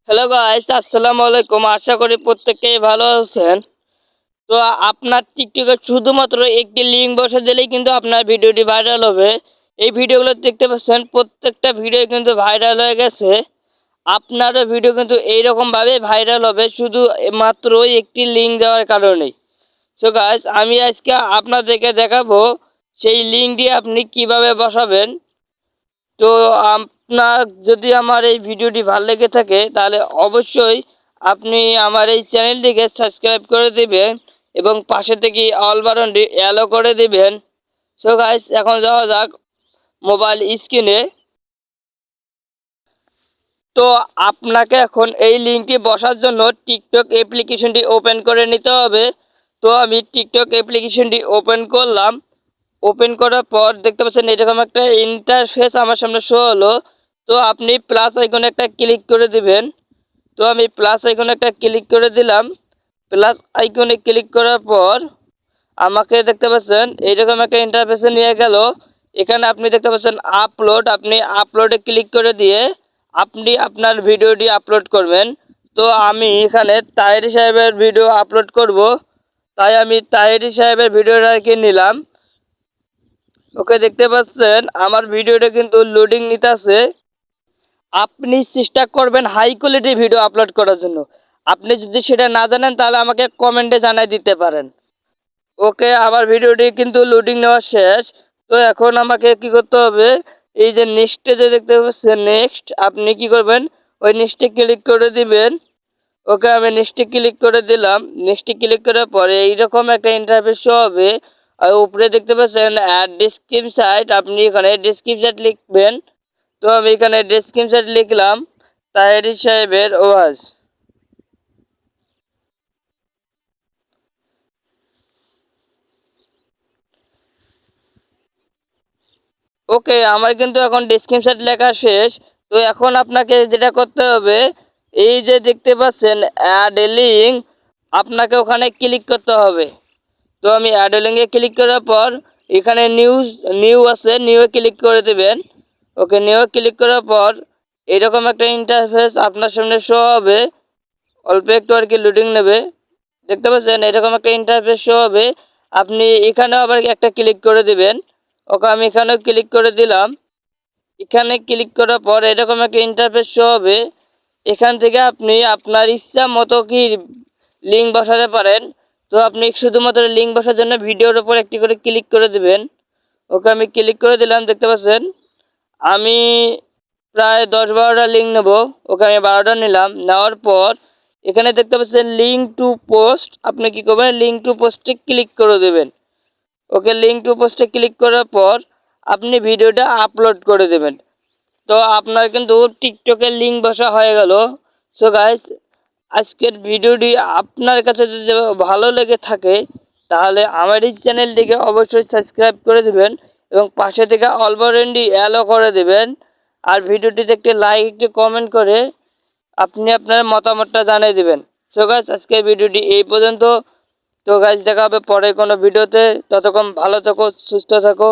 Hello guys, আসসালামু আলাইকুম। আশা করি প্রত্যেকেই ভালো আছেন। তো আপনার টিকটকে শুধুমাত্র একটি লিঙ্ক বসে দিলেই কিন্তু আপনার ভিডিওটি ভাইরাল হবে। এই ভিডিওগুলো দেখতে পাচ্ছেন, প্রত্যেকটা ভিডিও কিন্তু ভাইরাল হয়ে গেছে। আপনারও ভিডিও কিন্তু এইরকমভাবে ভাইরাল হবে, শুধু মাত্র একটি লিঙ্ক দেওয়ার কারণেই। সো গাইস, আমি আজকে আপনাদেরকে দেখাবো সেই লিঙ্কটি আপনি কিভাবে বসাবেন। তো আপনার যদি আমার এই ভিডিওটি ভালো লেগে থাকে তাহলে অবশ্যই আপনি আমার এই চ্যানেলটিকে সাবস্ক্রাইব করে দিবেন এবং পাশে থেকে অল বাটনটি অ্যালো করে দিবেন। সো গাইস, এখন যাওয়া যাক মোবাইল স্ক্রিনে। তো আপনাকে এখন এই লিঙ্কটি বসার জন্য টিকটক অ্যাপ্লিকেশনটি ওপেন করে নিতে হবে। তো আমি টিকটক অ্যাপ্লিকেশনটি ওপেন করলাম। ওপেন করার পর দেখতে পাচ্ছেন এরকম একটা ইন্টারফেস আমার সামনে শো হলো। তো আপনি প্লাস আইকনে একটা ক্লিক করে দিবেন। তো আমি প্লাস আইকনে একটা ক্লিক করে দিলাম। প্লাস আইকনে ক্লিক করার পর আমাকে দেখতে পাচ্ছেন এইরকম একটা ইন্টারফেসে নিয়ে গেল। এখানে আপনি দেখতে পাচ্ছেন আপলোড, আপনি আপলোডে ক্লিক করে দিয়ে আপনি আপনার ভিডিওটি আপলোড করবেন। তো আমি এখানে তাহেরি সাহেবের ভিডিও আপলোড করব, তাই আমি তাহেরি সাহেবের ভিডিওটাকে নিলাম। ওকে, দেখতে পাচ্ছেন আমার ভিডিওটা কিন্তু লোডিং নিতেছে। আপনি চেষ্টা করবেন হাই কোয়ালিটি ভিডিও আপলোড করার জন্য। আপনি যদি সেটা না জানেন তাহলে আমাকে কমেন্টে জানাই দিতে পারেন। ওকে, আমার ভিডিওটি কিন্তু লোডিং নেওয়া শেষ। তো এখন আমাকে কি করতে হবে, এই যে নেক্সটে যে দেখতে পাচ্ছেন নেক্সট, আপনি কি করবেন ওই নেক্সটে ক্লিক করে দিবেন। ওকে, আমি নেক্সটে ক্লিক করে দিলাম। নেক্সটে ক্লিক করার পরে এইরকম একটা ইন্টারফেস শো হবে। আর উপরে দেখতে পাচ্ছেন অ্যাড ডেসক্রিপশন, আপনি এখানে ডেসক্রিপশন লিখবেন। তো আমি এখানে ডেসক্রিপশন লিখলাম তাহেরি সাহেবের ওয়াজ। ওকে, আমার কিন্তু এখন ডেসক্রিপশন লেখা শেষ। তো এখন আপনাকে যেটা করতে হবে, এই যে দেখতে পাচ্ছেন অ্যাড এ লিঙ্ক, আপনাকে ওখানে ক্লিক করতে হবে। তো আমি অ্যাড এ লিঙ্কে ক্লিক করার পর এখানে নিউ আছে, নিউ ক্লিক করে দেবেন। ওকে, নিউ ক্লিক করার পর এরকম একটা ইন্টারফেস আপনার সামনে শো হবে। অল্প একটু আর কি লোডিং নেবে। দেখতে পাচ্ছেন এরকম একটা ইন্টারফেস শো হবে। আপনি এখানেও আবার একটা ক্লিক করে দিবেন। ওকে, আমি এখানেও ক্লিক করে দিলাম। এখানে ক্লিক করার পর এরকম একটা ইন্টারফেস শো হবে। এখান থেকে আপনি আপনার ইচ্ছা মতো কি লিঙ্ক বসাতে পারেন। তো আপনি শুধুমাত্র লিঙ্ক বসার জন্য ভিডিওর উপর একটি করে ক্লিক করে দিবেন। ওকে, আমি ক্লিক করে দিলাম। দেখতে পাচ্ছেন আমি প্রায় 10-12টা লিঙ্ক নেব। ওকে, আমি 12টা নিলাম। নেওয়ার পর এখানে দেখতে পাচ্ছেন লিঙ্ক টু পোস্ট, আপনি কি করবেন লিঙ্ক টু পোস্টে ক্লিক করে দেবেন। ওকে, লিঙ্ক টু পোস্টে ক্লিক করার পর আপনি ভিডিওটা আপলোড করে দেবেন। তো আপনার কিন্তু টিকটকের লিঙ্ক বসা হয়ে গেল। সো গাইস, আজকের ভিডিওটি আপনার কাছে যদি ভালো লেগে থাকে তাহলে আমার এই চ্যানেলটিকে অবশ্যই সাবস্ক্রাইব করে দেবেন এবং পাশে থেকে অল বাটনটি অ্যালো করে দেবেন। আর ভিডিওটিতে একটি লাইক, একটি কমেন্ট করে আপনি আপনার মতামতটা জানিয়ে দেবেন। সো গাইস, আজকের ভিডিওটি এই পর্যন্ত। তো গাইস, দেখা হবে পরে কোনো ভিডিওতে। ততক্ষণ ভালো থাকো, সুস্থ থাকো।